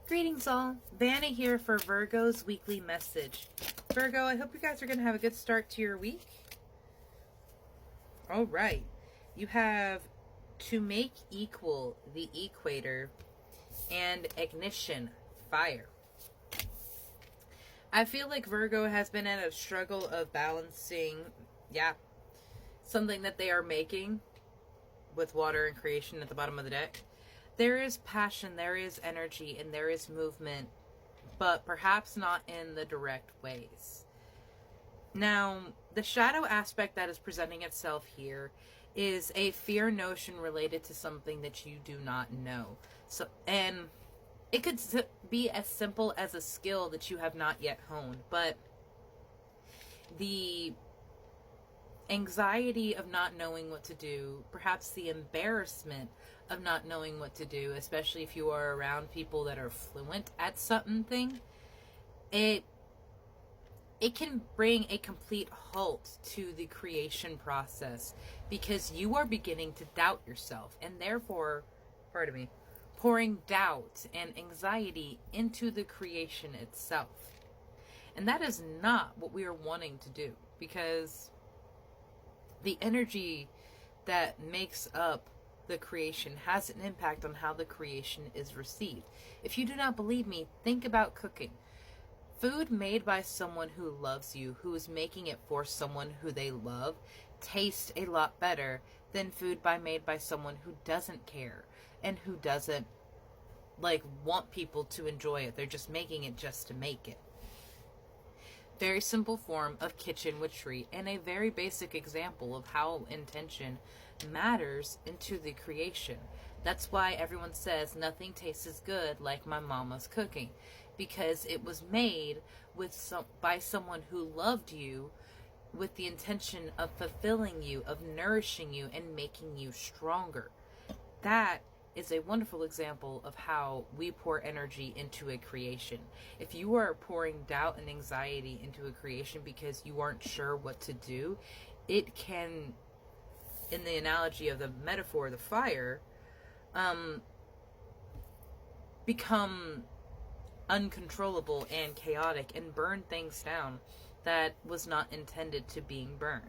Greetings all, Vanna here for Virgo's weekly message. Virgo, I hope you guys are going to have a good start to your week. Alright, you have to make equal the equator and ignition fire. I feel like Virgo has been at a struggle of balancing, something that they are making with water and creation at the bottom of the deck. There is passion, there is energy, and there is movement, but perhaps not in the direct ways. Now, the shadow aspect that is presenting itself here is a fear notion related to something that you do not know. And it could be as simple as a skill that you have not yet honed, but the anxiety of not knowing what to do, perhaps the embarrassment of not knowing what to do, especially if you are around people that are fluent at something, it can bring a complete halt to the creation process because you are beginning to doubt yourself and therefore, pouring doubt and anxiety into the creation itself. And that is not what we are wanting to do, because the energy that makes up the creation has an impact on how the creation is received. If you do not believe me, think about cooking. Food made by someone who loves you, who is making it for someone who they love, tastes a lot better than food made by someone who doesn't care and who doesn't want people to enjoy it. They're just making it just to make it. Very simple form of kitchen witchery and a very basic example of how intention matters into the creation. That's why everyone says nothing tastes as good like my mama's cooking, because it was made by someone who loved you with the intention of fulfilling you, of nourishing you, and making you stronger. That is a wonderful example of how we pour energy into a creation. If you are pouring doubt and anxiety into a creation because you aren't sure what to do, it can, in the analogy of the metaphor of the fire, become uncontrollable and chaotic and burn things down that was not intended to being burned.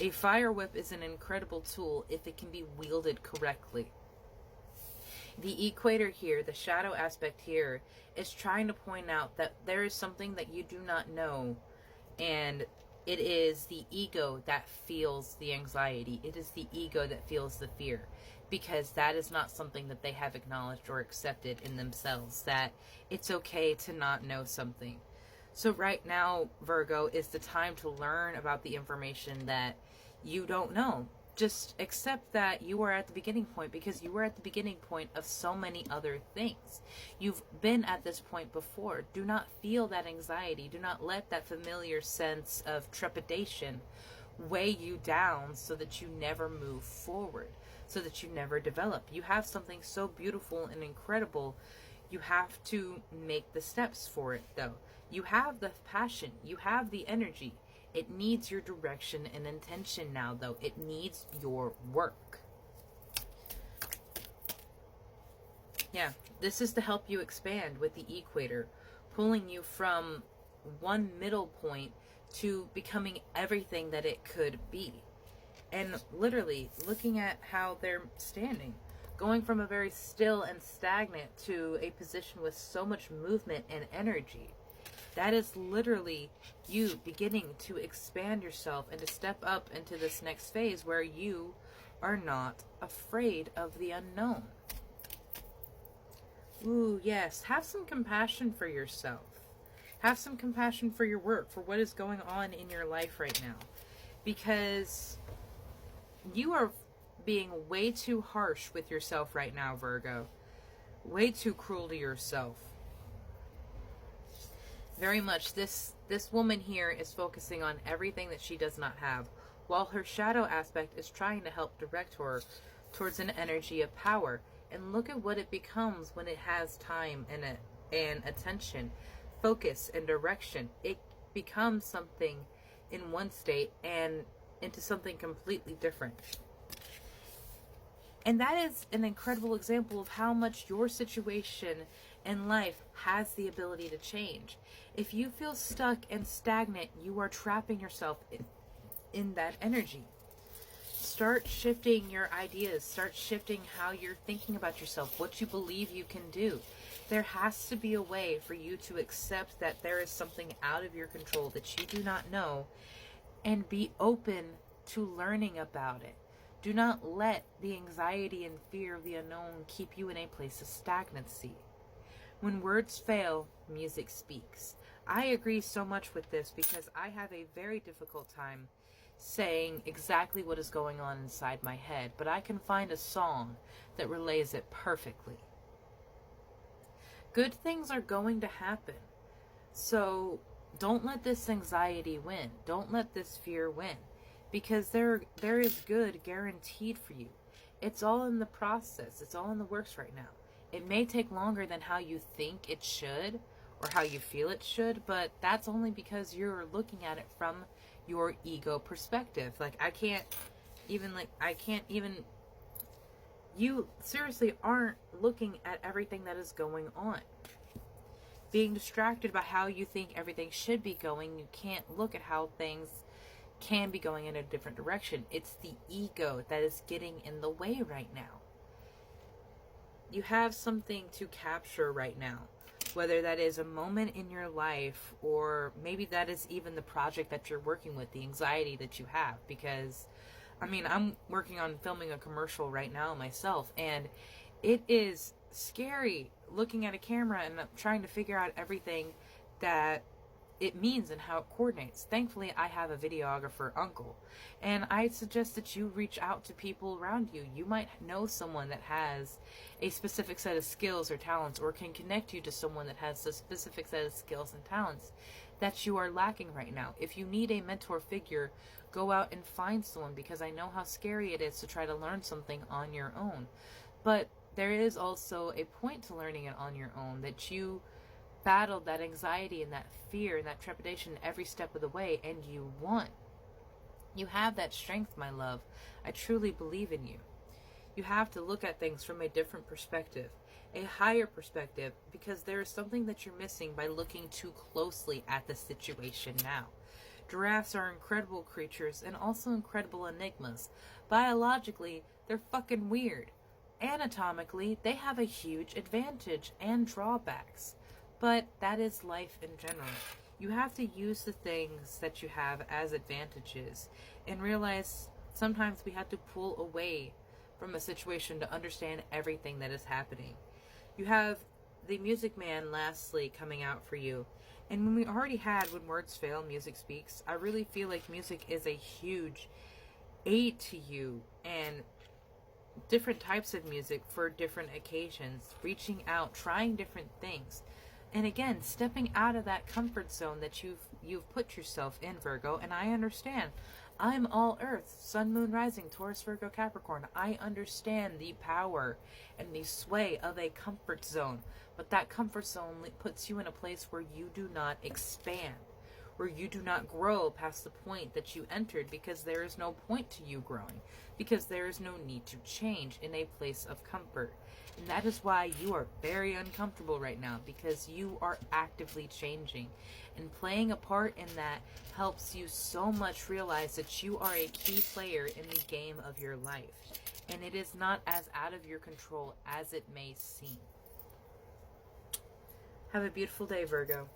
A fire whip is an incredible tool if it can be wielded correctly. The equator here, the shadow aspect here, is trying to point out that there is something that you do not know, and it is the ego that feels the anxiety. It is the ego that feels the fear, because that is not something that they have acknowledged or accepted in themselves, that it's okay to not know something. So right now, Virgo, is the time to learn about the information that you don't know. Just accept that you are at the beginning point, because you are at the beginning point of so many other things. You've been at this point before. Do not feel that anxiety. Do not let that familiar sense of trepidation weigh you down so that you never move forward, so that you never develop. You have something so beautiful and incredible. You have to make the steps for it, though. You have the passion. You have the energy. It needs your direction and intention now, though. It needs your work. Yeah, this is to help you expand with the equator, pulling you from one middle point to becoming everything that it could be. And literally looking at how they're standing, going from a very still and stagnant to a position with so much movement and energy. That is literally you beginning to expand yourself and to step up into this next phase where you are not afraid of the unknown. Ooh, yes. Have some compassion for yourself. Have some compassion for your work, for what is going on in your life right now. Because you are being way too harsh with yourself right now, Virgo. Way too cruel to yourself. Very much, this woman here is focusing on everything that she does not have, while her shadow aspect is trying to help direct her towards an energy of power. And look at what it becomes when it has time and attention, focus and direction. It becomes something in one state and into something completely different. And that is an incredible example of how much your situation in life has the ability to change. If you feel stuck and stagnant, you are trapping yourself in that energy. Start shifting your ideas. Start shifting how you're thinking about yourself, what you believe you can do. There has to be a way for you to accept that there is something out of your control that you do not know, and be open to learning about it. Do not let the anxiety and fear of the unknown keep you in a place of stagnancy. When words fail, music speaks. I agree so much with this because I have a very difficult time saying exactly what is going on inside my head, but I can find a song that relays it perfectly. Good things are going to happen. So don't let this anxiety win. Don't let this fear win. Because there is good guaranteed for you. It's all in the process. It's all in the works right now. It may take longer than how you think it should or how you feel it should, but that's only because you're looking at it from your ego perspective. You seriously aren't looking at everything that is going on. Being distracted by how you think everything should be going, you can't look at how things can be going in a different direction. It's the ego that is getting in the way right now. You have something to capture right now, whether that is a moment in your life, or maybe that is even the project that you're working with, the anxiety that you have. Because I'm working on filming a commercial right now myself, and it is scary looking at a camera and trying to figure out everything that it means and how it coordinates. Thankfully, I have a videographer uncle, and I suggest that you reach out to people around you. You might know someone that has a specific set of skills or talents, or can connect you to someone that has a specific set of skills and talents that you are lacking right now. If you need a mentor figure, go out and find someone, because I know how scary it is to try to learn something on your own. But there is also a point to learning it on your own, that you battled that anxiety and that fear and that trepidation every step of the way, and you won. You have that strength, my love. I truly believe in you. You have to look at things from a different perspective, a higher perspective, because there is something that you're missing by looking too closely at the situation now. Giraffes are incredible creatures and also incredible enigmas. Biologically, they're fucking weird. Anatomically, they have a huge advantage and drawbacks. But that is life in general. You have to use the things that you have as advantages and realize sometimes we have to pull away from a situation to understand everything that is happening. You have the Music Man lastly coming out for you. And when we already had When Words Fail, Music Speaks, I really feel like music is a huge aid to you, and different types of music for different occasions, reaching out, trying different things. And again, stepping out of that comfort zone that you've put yourself in, Virgo. And I understand. I'm all Earth, Sun, Moon, Rising, Taurus, Virgo, Capricorn. I understand the power and the sway of a comfort zone. But that comfort zone puts you in a place where you do not expand, where you do not grow past the point that you entered, because there is no point to you growing, because there is no need to change in a place of comfort. And that is why you are very uncomfortable right now, because you are actively changing. And playing a part in that helps you so much realize that you are a key player in the game of your life. And it is not as out of your control as it may seem. Have a beautiful day, Virgo.